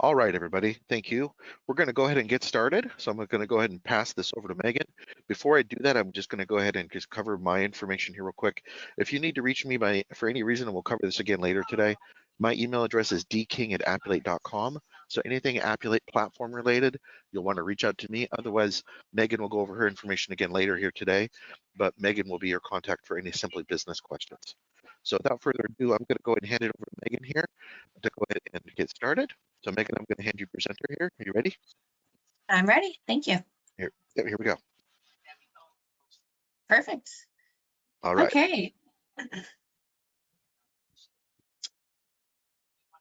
All right, everybody, thank you. We're going to go ahead and get started. So I'm going to go ahead and pass this over to Megan. Before I do that, I'm just going to go ahead and just cover my information here real quick. If you need to reach me for any reason, and we'll cover this again later today, my email address is dking@appulate.com. So anything Appulate platform related, you'll want to reach out to me. Otherwise, Megan will go over her information again later here today, but Megan will be your contact for any Simply Business questions. So without further ado, I'm going to go ahead and hand it over to Megan here to go ahead and get started. So Megan, I'm going to hand you presenter here. Are you ready? I'm ready. Thank you. Here we go. Perfect. All right. Okay.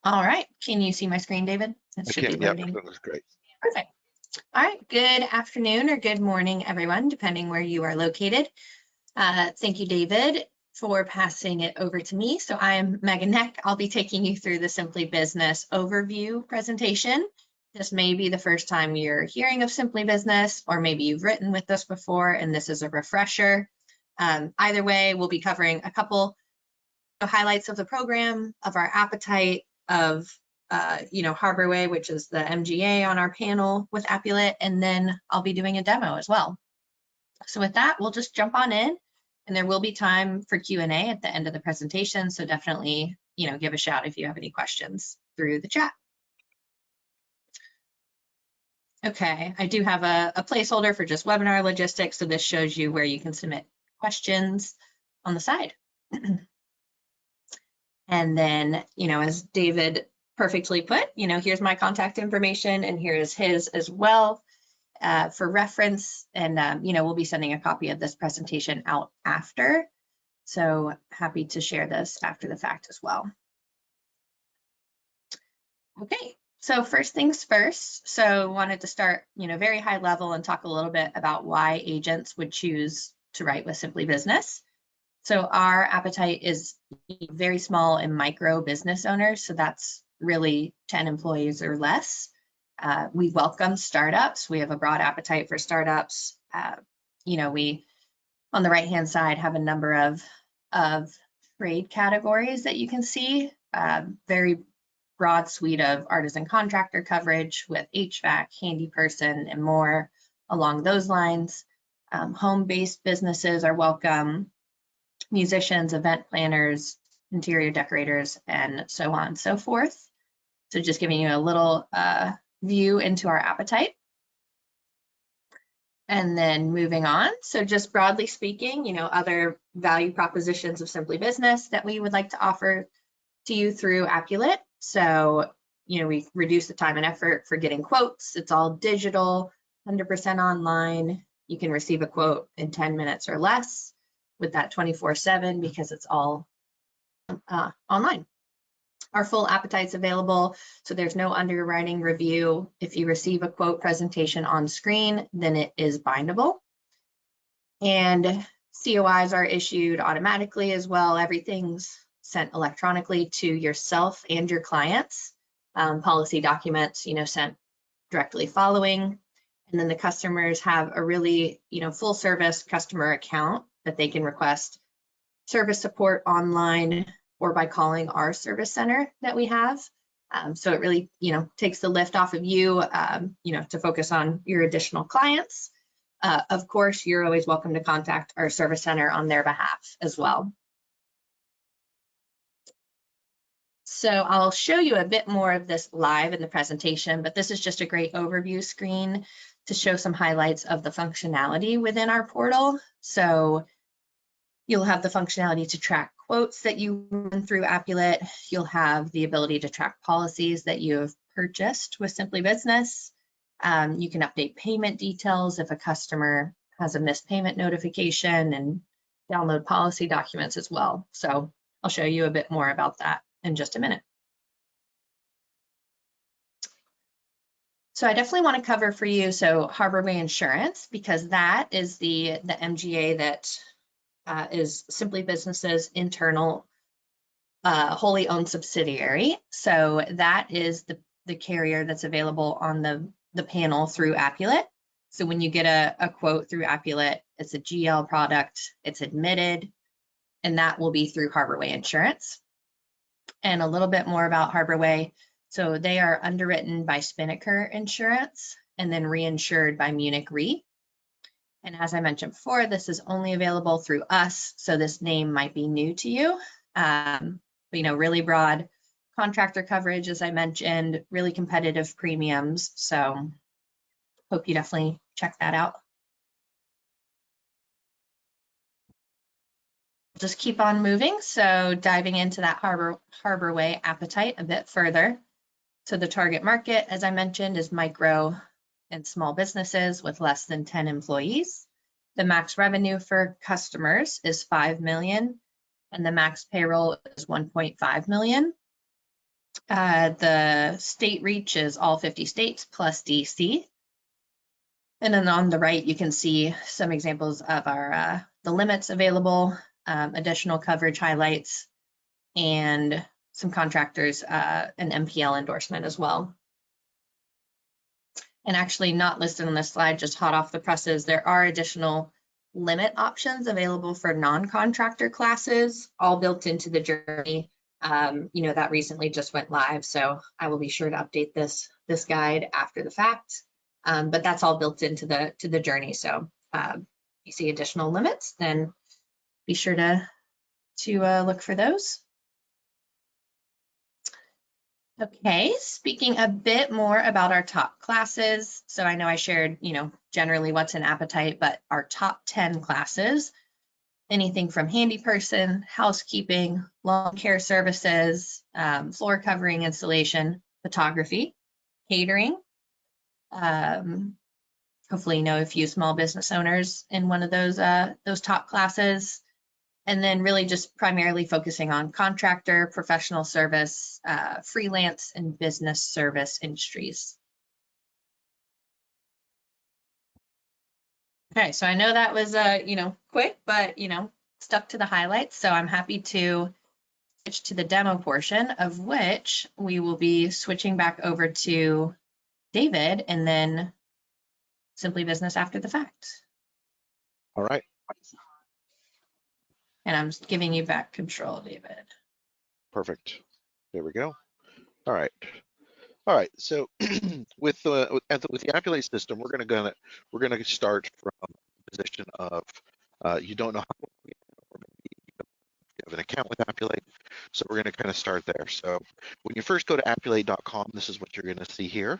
All right. Can you see my screen, David? It should be loading. That looks great. Perfect. All right. Good afternoon or good morning, everyone, depending where you are located. Thank you, David, for passing it over to me. So I'm Megan Neck. I'll be taking you through the Simply Business overview presentation. This may be the first time you're hearing of Simply Business, or maybe you've written with us before and this is a refresher. Either way, we'll be covering a couple highlights of the program, of our appetite, of Harborway, which is the MGA on our panel with Appulate, and then I'll be doing a demo as well. So with that, we'll just jump on in, and there will be time for Q&A at the end of the presentation. So definitely, give a shout if you have any questions through the chat. Okay, I do have a placeholder for just webinar logistics. So this shows you where you can submit questions on the side. And then, as David perfectly put, here's my contact information and here is his as well for reference. And, we'll be sending a copy of this presentation out after. So happy to share this after the fact as well. Okay, so first things first. So wanted to start, very high level and talk a little bit about why agents would choose to write with Simply Business. So our appetite is very small and micro business owners. So that's really 10 employees or less. We welcome startups. We have a broad appetite for startups. We, on the right-hand side, have a number of trade categories that you can see. Very broad suite of artisan contractor coverage with HVAC, handy person, and more along those lines. Home-based businesses are welcome. Musicians, event planners, interior decorators, and so on and so forth. So just giving you a little view into our appetite. And then moving on. So just broadly speaking, other value propositions of Simply Business that we would like to offer to you through Appulate. So, we reduce the time and effort for getting quotes. It's all digital, 100% online. You can receive a quote in 10 minutes or less with that 24/7 because it's all online. Our full appetite's available, so there's no underwriting review. If you receive a quote presentation on screen, then it is bindable. And COIs are issued automatically as well. Everything's sent electronically to yourself and your clients. Policy documents, sent directly following. And then the customers have a really, full service customer account that they can request service support online or by calling our service center that we have. So it really, takes the lift off of you, to focus on your additional clients. Of course, you're always welcome to contact our service center on their behalf as well. So I'll show you a bit more of this live in the presentation, but this is just a great overview screen to show some highlights of the functionality within our portal. So you'll have the functionality to track quotes that you run through Appulate. You'll have the ability to track policies that you have purchased with Simply Business. You can update payment details if a customer has a missed payment notification and download policy documents as well. So I'll show you a bit more about that in just a minute. So I definitely want to cover for you, so Harborway Insurance, because that is the MGA that is Simply Business's internal wholly owned subsidiary. So that is the carrier that's available on the panel through Appulate. So when you get a quote through Appulate, it's a GL product, it's admitted, and that will be through Harborway Insurance. And a little bit more about Harborway. So they are underwritten by Spinnaker Insurance and then reinsured by Munich Re. And as I mentioned before, this is only available through us, so this name might be new to you. But, really broad contractor coverage, as I mentioned, really competitive premiums. So hope you definitely check that out. Just keep on moving. So diving into that Harbor Way appetite a bit further. So the target market, as I mentioned, is micro and small businesses with less than 10 employees. The max revenue for customers is 5 million and the max payroll is 1.5 million. The state reach is all 50 states plus DC. And then on the right, you can see some examples of our the limits available, additional coverage highlights, and some contractors, an MPL endorsement as well. And actually not listed on this slide, just hot off the presses, there are additional limit options available for non-contractor classes, all built into the journey. That recently just went live, so I will be sure to update this guide after the fact. But that's all built into the journey. So if you see additional limits, then be sure to look for those. Okay, speaking a bit more about our top classes. So I know I shared, generally what's in Appetite, but our top 10 classes, anything from handy person, housekeeping, lawn care services, floor covering installation, photography, catering. Hopefully you know a few small business owners in one of those top classes. And then really just primarily focusing on contractor, professional service, freelance, and business service industries. Okay, so I know that was, quick, but, stuck to the highlights. So I'm happy to switch to the demo portion, of which we will be switching back over to David and then Simply Business after the fact. All right. And I'm giving you back control, David. Perfect. There we go. All right. All right. So with the Appulate system, we're gonna start from a position of you don't know how you have an account with Appulate. So we're gonna kind of start there. So when you first go to appulate.com, this is what you're gonna see here.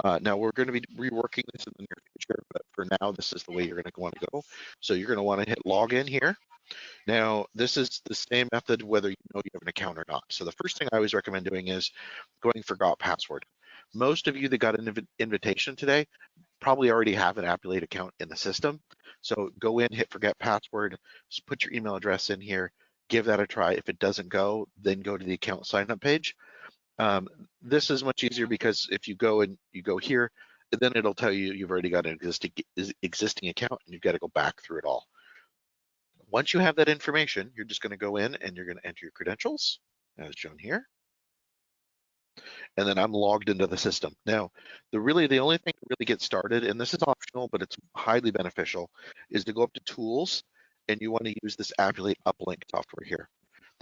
Now we're going to be reworking this in the near future, but for now, this is the way you're going to want to go. So you're going to want to hit login here. Now, this is the same method whether you know you have an account or not. So the first thing I always recommend doing is going forgot password. Most of you that got an invitation today probably already have an Appulate account in the system. So go in, hit forget password, just put your email address in here, give that a try. If it doesn't go, then go to the account sign up page. This is much easier because if you go here, then it'll tell you you've already got an existing account and you've got to go back through it all. Once you have that information, you're just going to go in and you're going to enter your credentials as shown here. And then I'm logged into the system. Now, the only thing to really get started, and this is optional, but it's highly beneficial, is to go up to tools and you want to use this Appulate uplink software here.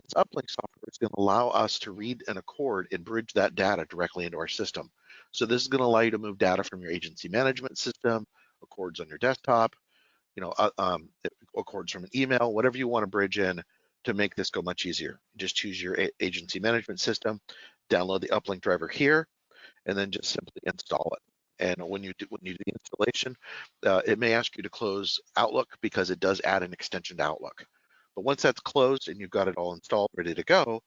This uplink software is going to allow us to read an accord and bridge that data directly into our system. So this is going to allow you to move data from your agency management system, accords on your desktop, accords from an email, whatever you want to bridge in to make this go much easier. Just choose your agency management system, download the uplink driver here, and then just simply install it. And when you do the installation, it may ask you to close Outlook because it does add an extension to Outlook. But once that's closed and you've got it all installed, ready to go,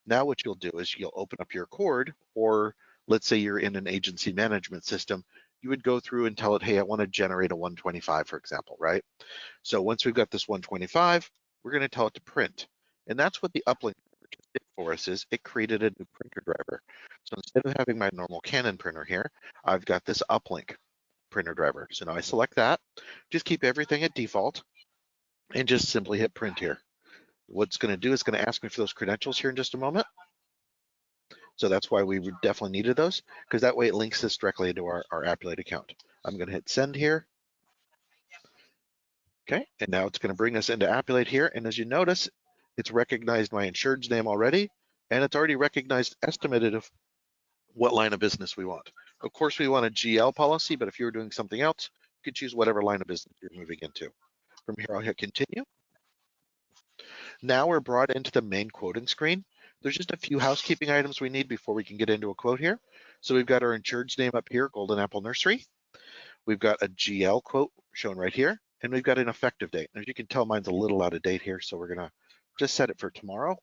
now what you'll do is you'll open up your Accord, or let's say you're in an agency management system, you would go through and tell it, hey, I want to generate a 125, for example, right? So once we've got this 125, we're going to tell it to print. And that's what the uplink did for us is it created a new printer driver. So instead of having my normal Canon printer here, I've got this uplink printer driver. So now I select that, just keep everything at default, and just simply hit print here. What's going to do is going to ask me for those credentials here in just a moment. So that's why we definitely needed those, because that way it links this directly into our Appulate account. I'm going to hit send here. Okay, and now it's going to bring us into Appulate here. And as you notice, it's recognized my insured's name already, and it's already recognized estimated what line of business we want. Of course, we want a GL policy, but if you're doing something else, you could choose whatever line of business you're moving into. From here, I'll hit continue. Now we're brought into the main quoting screen. There's just a few housekeeping items we need before we can get into a quote here. So we've got our insured's name up here, Golden Apple Nursery. We've got a GL quote shown right here, and we've got an effective date. As you can tell, mine's a little out of date here, so we're gonna just set it for tomorrow,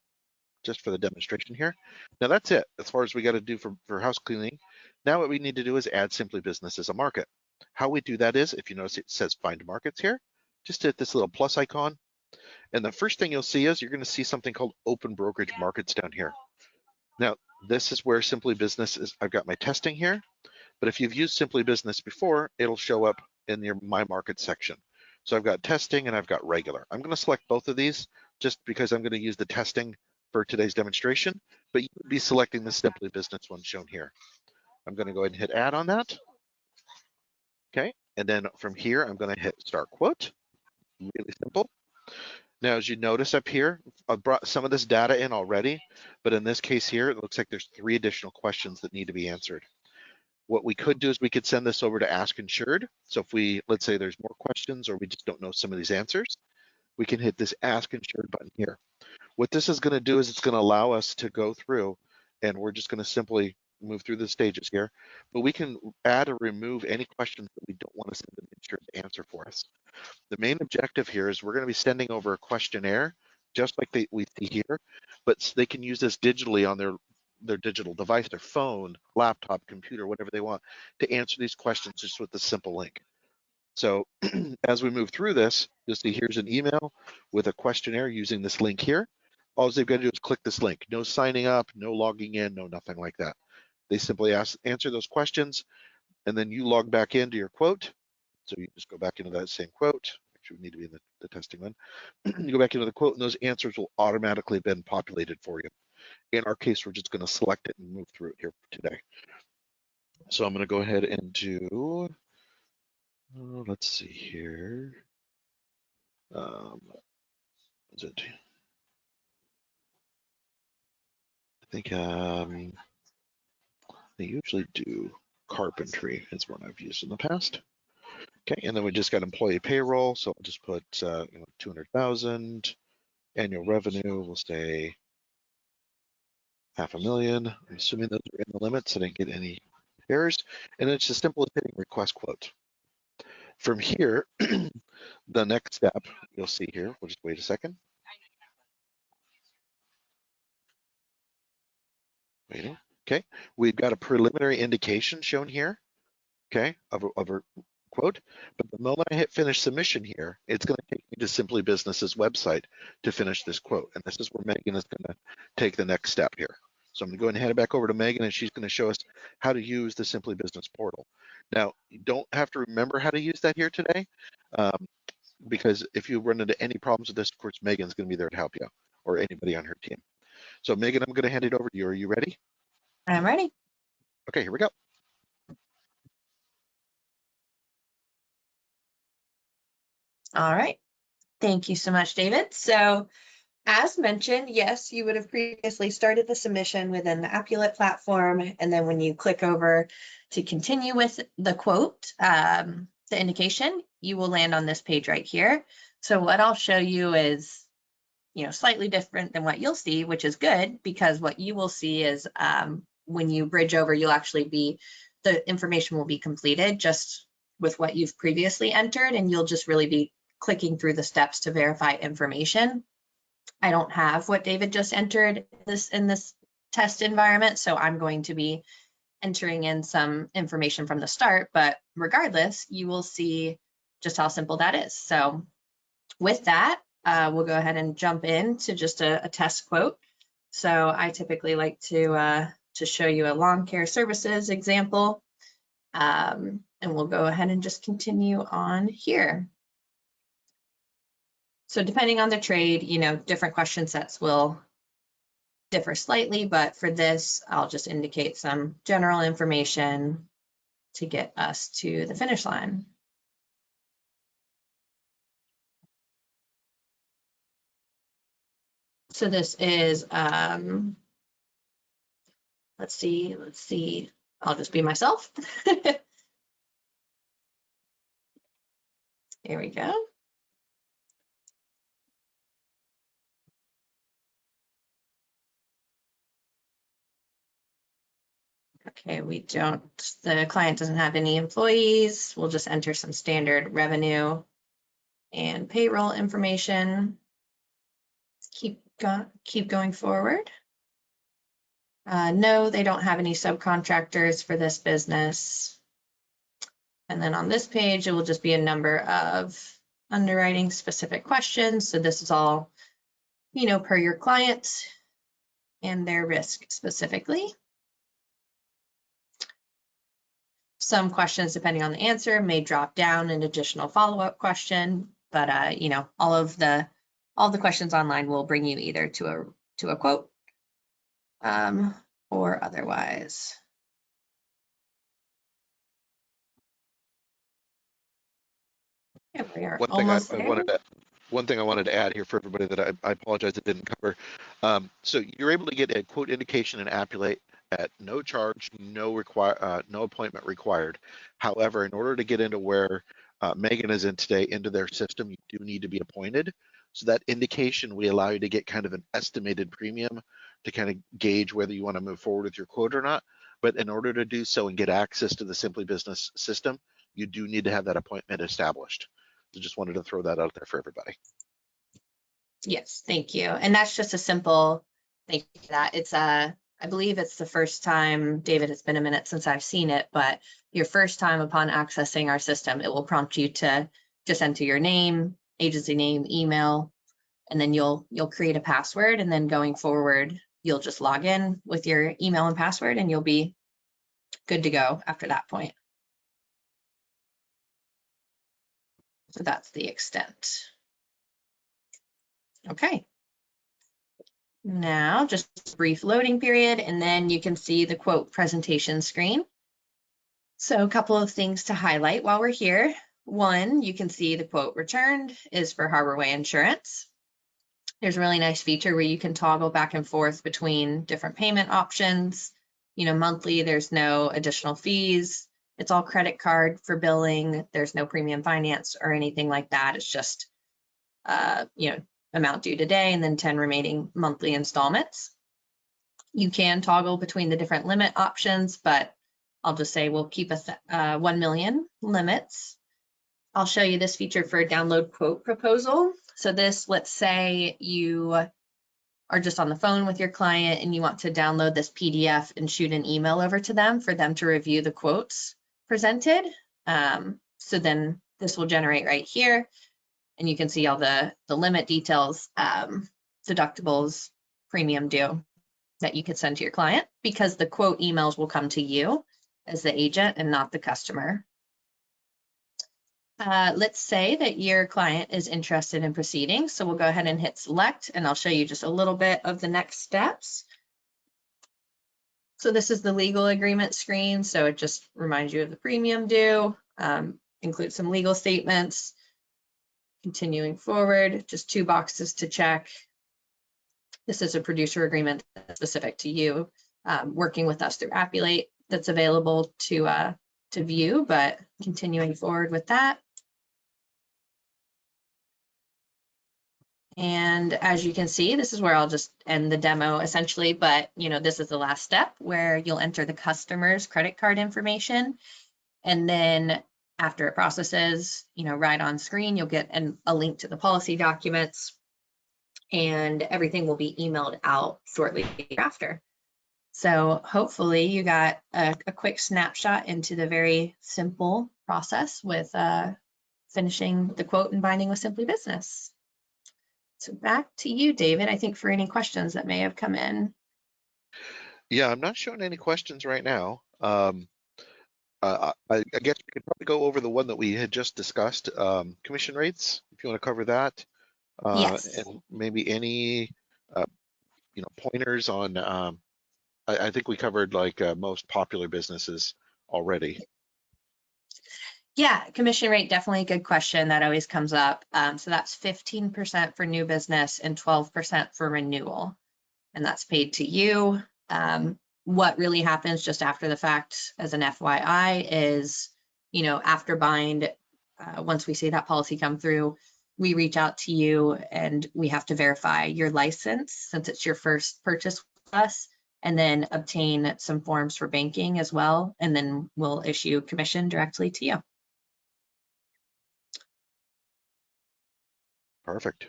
just for the demonstration here. Now that's it, as far as we gotta do for house cleaning. Now what we need to do is add Simply Business as a market. How we do that is, if you notice it says find markets here, just hit this little plus icon. And the first thing you'll see is you're gonna see something called open brokerage markets down here. Now, this is where Simply Business is. I've got my testing here, but if you've used Simply Business before, it'll show up in your My Market section. So I've got testing and I've got regular. I'm gonna select both of these just because I'm gonna use the testing for today's demonstration, but you would be selecting the Simply Business one shown here. I'm gonna go ahead and hit add on that. Okay, and then from here, I'm gonna hit start quote. Really simple. Now, as you notice up here, I've brought some of this data in already, but in this case here, it looks like there's 3 additional questions that need to be answered. What we could do is we could send this over to Ask Insured. So if we, let's say there's more questions or we just don't know some of these answers, we can hit this Ask Insured button here. What this is gonna do is it's gonna allow us to go through, and we're just gonna simply move through the stages here, but we can add or remove any questions that we don't wanna send an insured to answer for us. The main objective here is we're going to be sending over a questionnaire, just like we see here, but they can use this digitally on their digital device, their phone, laptop, computer, whatever they want, to answer these questions just with a simple link. So as we move through this, you'll see here's an email with a questionnaire using this link here. All they've got to do is click this link. No signing up, no logging in, no nothing like that. They simply answer those questions, and then you log back into your quote. So you just go back into that same quote. Actually, we need to be in the testing one. You go back into the quote, and those answers will automatically been populated for you. In our case, we're just going to select it and move through it here today. So I'm going to go ahead and do, let's see here. Is it? I think they usually do carpentry is what I've used in the past. Okay, and then we just got employee payroll, so I'll just put 200,000. Annual revenue, we'll say 500,000. I'm assuming those are in the limits. I didn't get any errors. And it's as simple as hitting request quote. From here, the next step you'll see here, we'll just wait a second. Waiting. Okay, we've got a preliminary indication shown here, okay, of a quote. But the moment I hit finish submission here, it's going to take me to Simply Business's website to finish this quote. And this is where Megan is going to take the next step here. So I'm going to go ahead and hand it back over to Megan, and she's going to show us how to use the Simply Business portal. Now, you don't have to remember how to use that here today, because if you run into any problems with this, of course, Megan's going to be there to help you, or anybody on her team. So Megan, I'm going to hand it over to you. Are you ready? I'm ready. Okay, here we go. All right. Thank you so much, David. So as mentioned, yes, you would have previously started the submission within the Appulate platform. And then when you click over to continue with the quote, the indication, you will land on this page right here. So what I'll show you is, slightly different than what you'll see, which is good, because what you will see is when you bridge over, you'll actually be, the information will be completed just with what you've previously entered, and you'll just really be clicking through the steps to verify information. I don't have what David just entered in this test environment, so I'm going to be entering in some information from the start, but regardless, you will see just how simple that is. So with that, we'll go ahead and jump into just a test quote. So I typically like to show you a lawn care services example, and we'll go ahead and just continue on here. So depending on the trade, different question sets will differ slightly, but for this, I'll just indicate some general information to get us to the finish line. So this is let's see. I'll just be myself. Here we go. Okay, the client doesn't have any employees. We'll just enter some standard revenue and payroll information. Keep going forward. No, they don't have any subcontractors for this business. And then on this page, it will just be a number of underwriting specific questions. So this is all, per your client and their risk specifically. Some questions, depending on the answer, may drop down an additional follow-up question, but all the questions online will bring you either to a quote or otherwise. Here we are, almost there. One thing I wanted to add here for everybody that I apologize it didn't cover. So you're able to get a quote indication in Appulate at no charge, no appointment required. However, in order to get into where Megan is in today, into their system, you do need to be appointed. So that indication, we allow you to get kind of an estimated premium to kind of gauge whether you want to move forward with your quote or not. But in order to do so and get access to the Simply Business system, you do need to have that appointment established. So just wanted to throw that out there for everybody. Yes, thank you. And that's just a simple thank you for that. It's I believe it's the first time, David, it's been a minute since I've seen it, but your first time upon accessing our system, it will prompt you to just enter your name, agency name, email, and then you'll create a password. And then going forward, you'll just log in with your email and password and you'll be good to go after that point. So that's the extent. Okay. Now just a brief loading period, and then you can see the quote presentation screen. So a couple of things to highlight while we're here. One, you can see the quote returned is for Harborway Insurance. There's a really nice feature where you can toggle back and forth between different payment options. Monthly, there's no additional fees. It's all credit card for billing. There's no premium finance or anything like that. It's just, amount due today and then 10 remaining monthly installments. You can toggle between the different limit options, but I'll just say we'll keep 1 million limits. I'll show you this feature for a download quote proposal. So this, let's say you are just on the phone with your client and you want to download this PDF and shoot an email over to them for them to review the quotes presented. So then this will generate right here. And you can see all the limit details, deductibles, premium due that you could send to your client, because the quote emails will come to you as the agent and not the customer. Let's say that your client is interested in proceeding. So we'll go ahead and hit select, and I'll show you just a little bit of the next steps. So this is the legal agreement screen. So it just reminds you of the premium due, includes some legal statements. Continuing forward, just 2 boxes to check. This is a producer agreement specific to you, working with us through Appulate, that's available to view, but continuing forward with that. And as you can see, this is where I'll just end the demo essentially, but this is the last step where you'll enter the customer's credit card information. And then after it processes, right on screen, you'll get a link to the policy documents, and everything will be emailed out shortly after. So hopefully you got a quick snapshot into the very simple process with finishing the quote and binding with Simply Business. So back to you, David, I think for any questions that may have come in. Yeah, I'm not showing any questions right now. I guess we could probably go over the one that we had just discussed, commission rates, if you want to cover that. Yes. And maybe any, pointers on, I think we covered like most popular businesses already. Yeah, commission rate, definitely a good question that always comes up. So that's 15% for new business and 12% for renewal. And that's paid to you. what really happens just after the fact, as an FYI, is, after bind, once we see that policy come through, we reach out to you and we have to verify your license since it's your first purchase with us, and then obtain some forms for banking as well. And then we'll issue commission directly to you. Perfect.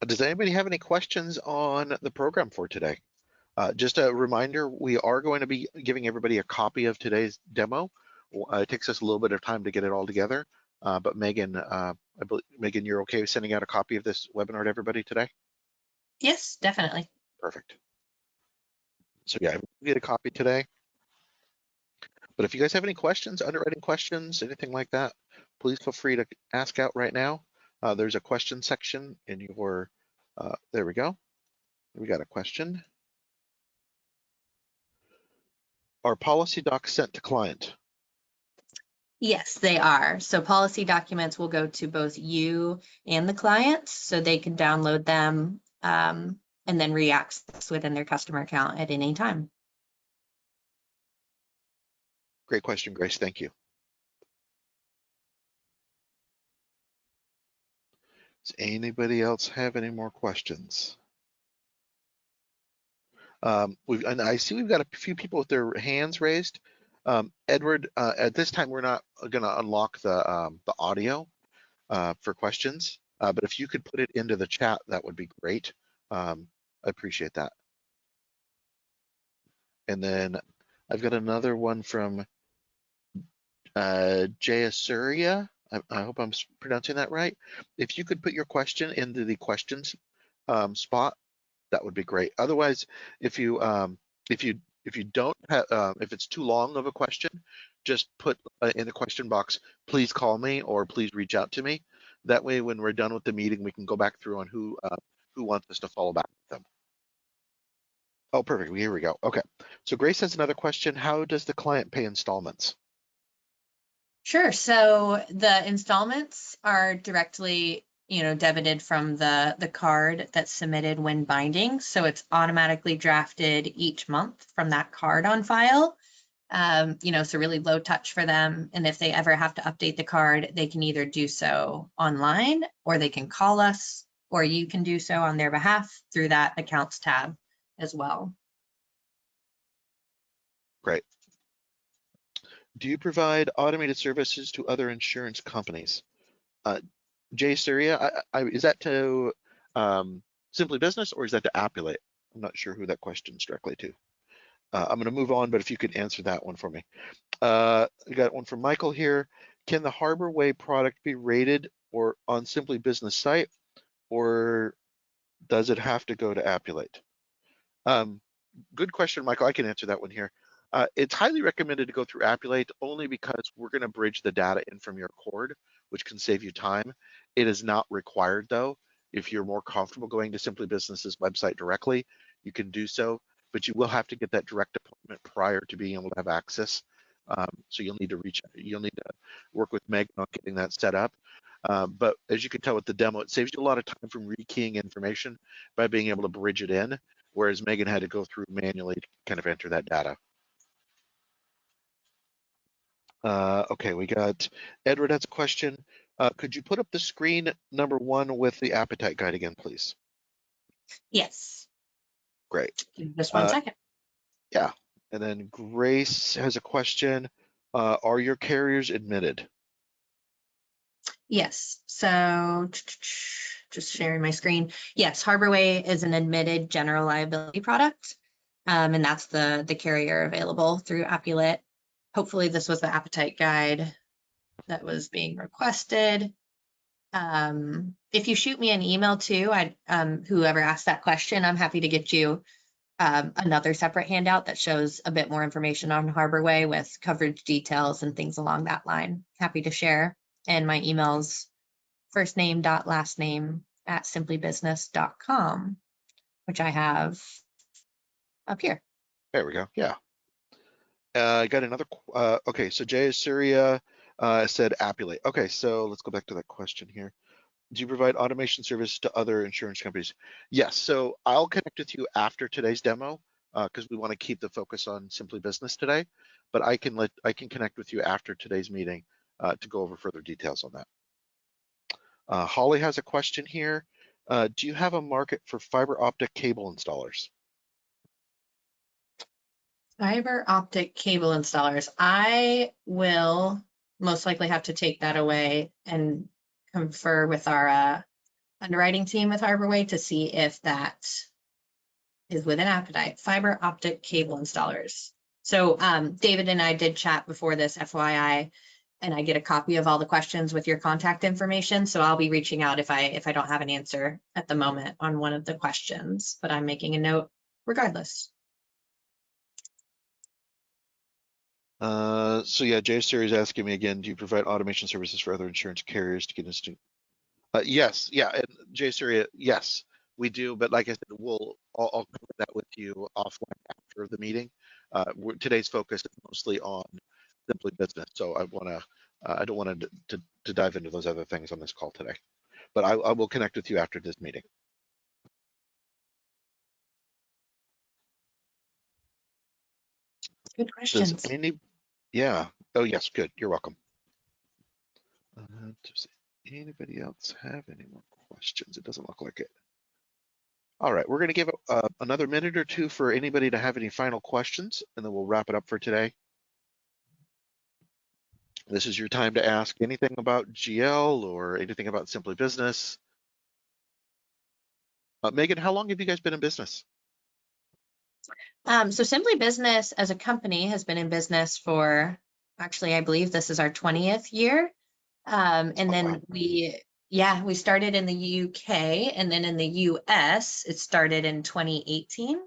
Does anybody have any questions on the program for today? Just a reminder, we are going to be giving everybody a copy of today's demo. It takes us a little bit of time to get it all together, but Megan, Megan, you're okay with sending out a copy of this webinar to everybody today? Yes, definitely. Perfect. So yeah, we get a copy today. But if you guys have any questions, underwriting questions, anything like that, please feel free to ask out right now. There's a question section in your, there we go. We got a question. Are policy docs sent to client? Yes, they are. So policy documents will go to both you and the client, so they can download them and then re-access within their customer account at any time. Great question, Grace. Thank you. Does anybody else have any more questions? And I see we've got a few people with their hands raised. Edward, at this time, we're not going to unlock the audio for questions, but if you could put it into the chat, that would be great. I appreciate that. And then I've got another one from Jayasuria. I hope I'm pronouncing that right. If you could put your question into the questions spot, that would be great. Otherwise, if you don't have, if it's too long of a question, just put in the question box, please call me or please reach out to me. That way, when we're done with the meeting, we can go back through on who wants us to follow back with them. Oh, perfect. Here we go. Okay. So Grace has another question. How does the client pay installments? Sure. So the installments are directly, debited from the card that's submitted when binding. So it's automatically drafted each month from that card on file. So really low touch for them. And if they ever have to update the card, they can either do so online, or they can call us, or you can do so on their behalf through that accounts tab as well. Great. Do you provide automated services to other insurance companies? Jay Surya, is that to Simply Business or is that to Appulate? I'm not sure who that question's directly to. I'm going to move on, but if you could answer that one for me. I got one from Michael here. Can the Harbor Way product be rated or on Simply Business site, or does it have to go to Appulate? Good question, Michael. I can answer that one here. It's highly recommended to go through Appulate only because we're going to bridge the data in from your cord, which can save you time. It is not required though. If you're more comfortable going to Simply Business's website directly, you can do so, but you will have to get that direct appointment prior to being able to have access. So you'll need to work with Meg on getting that set up. But as you can tell with the demo, it saves you a lot of time from rekeying information by being able to bridge it in, whereas Megan had to go through manually to kind of enter that data. Okay, we got Edward has a question. Could you put up the screen number 1 with the appetite guide again, please? Yes. Great. Just 1 second. Yeah. And then Grace has a question. Are your carriers admitted? Yes. So just sharing my screen. Yes, Harborway is an admitted general liability product. And that's the carrier available through Appulate. Hopefully this was the appetite guide that was being requested. If you shoot me an email too, whoever asked that question, I'm happy to get you another separate handout that shows a bit more information on Harborway with coverage details and things along that line. Happy to share. And my email's firstname.lastname@simplybusiness.com, which I have up here. There we go. Yeah. I got another. Okay, so Jay Surya said Appulate. Okay, so let's go back to that question here. Do you provide automation service to other insurance companies? Yes. So I'll connect with you after today's demo because we want to keep the focus on Simply Business today. But I can connect with you after today's meeting to go over further details on that. Holly has a question here. Do you have a market for fiber optic cable installers? Fiber optic cable installers. I will most likely have to take that away and confer with our underwriting team with Harborway to see if that is within appetite. Fiber optic cable installers. So David and I did chat before this, FYI, and I get a copy of all the questions with your contact information. So I'll be reaching out if I don't have an answer at the moment on one of the questions, but I'm making a note regardless. So yeah, Jay Siri is asking me again, do you provide automation services for other insurance carriers to get instant? Yes, yeah, and Jay Siri, yes, we do. But like I said, I'll cover that with you offline after the meeting. Today's focus is mostly on Simply Business, so I don't want to dive into those other things on this call today. But I will connect with you after this meeting. Good questions. Yeah. Oh yes, good. You're welcome. Does anybody else have any more questions? It doesn't look like it. All right, we're going to give another minute or two for anybody to have any final questions, and then we'll wrap it up for today. This is your time to ask anything about GL or anything about Simply Business. Megan, how long have you guys been in business? So Simply Business as a company has been in business for, actually, I believe this is our 20th year. And then wow. we started in the UK, and then in the US, it started in 2018.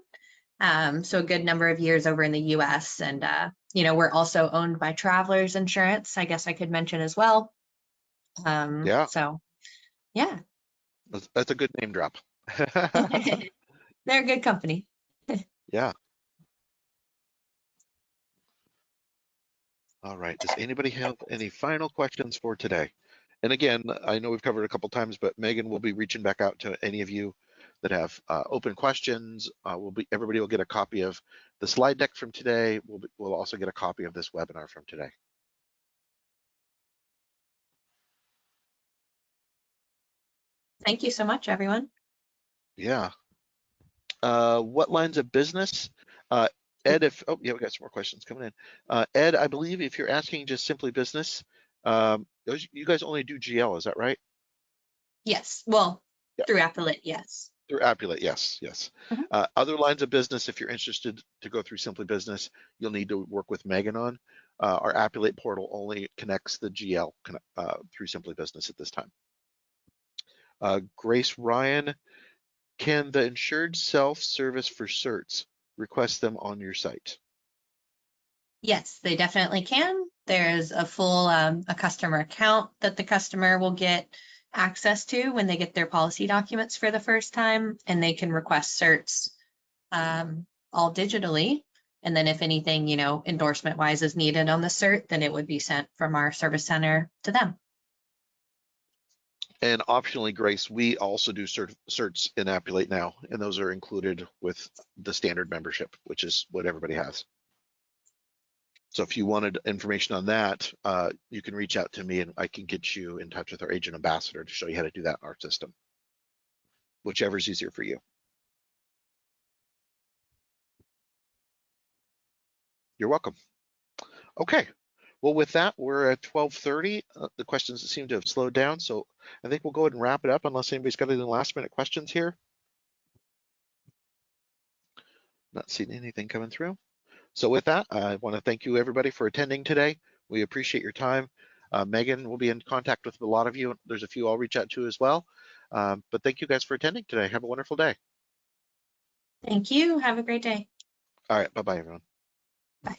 So a good number of years over in the US. And, we're also owned by Travelers Insurance, I guess I could mention as well. Yeah, So yeah, that's a good name drop. they're a good company. Yeah. All right. Does anybody have any final questions for today? And again, I know we've covered it a couple times, but Megan will be reaching back out to any of you that have open questions. Everybody will get a copy of the slide deck from today. We'll also get a copy of this webinar from today. Thank you so much, everyone. Yeah. What lines of business? Ed, we got some more questions coming in. Ed, I believe if you're asking just Simply Business, you guys only do GL, is that right? Yes. Well, Yeah. through Appulate, yes. Through Appulate, yes. Other lines of business, if you're interested to go through Simply Business, you'll need to work with Megan on. Our Appulate portal only connects the GL through Simply Business at this time. Grace Ryan, can the insured self-service for certs request them on your site? Yes, they definitely can. There's a full a customer account that the customer will get access to when they get their policy documents for the first time, and they can request certs all digitally. And then if anything, endorsement wise is needed on the cert, then it would be sent from our service center to them. And optionally, Grace, we also do certs in Appulate now, and those are included with the standard membership, which is what everybody has. So if you wanted information on that, you can reach out to me and I can get you in touch with our agent ambassador to show you how to do that in our system, whichever is easier for you. You're welcome. Okay. Well, with that, we're at 12:30. The questions seem to have slowed down, so I think we'll go ahead and wrap it up unless anybody's got any last-minute questions here. Not seeing anything coming through. So with that, I want to thank you, everybody, for attending today. We appreciate your time. Megan will be in contact with a lot of you. There's a few I'll reach out to as well. But thank you guys for attending today. Have a wonderful day. Thank you. Have a great day. All right. Bye-bye, everyone.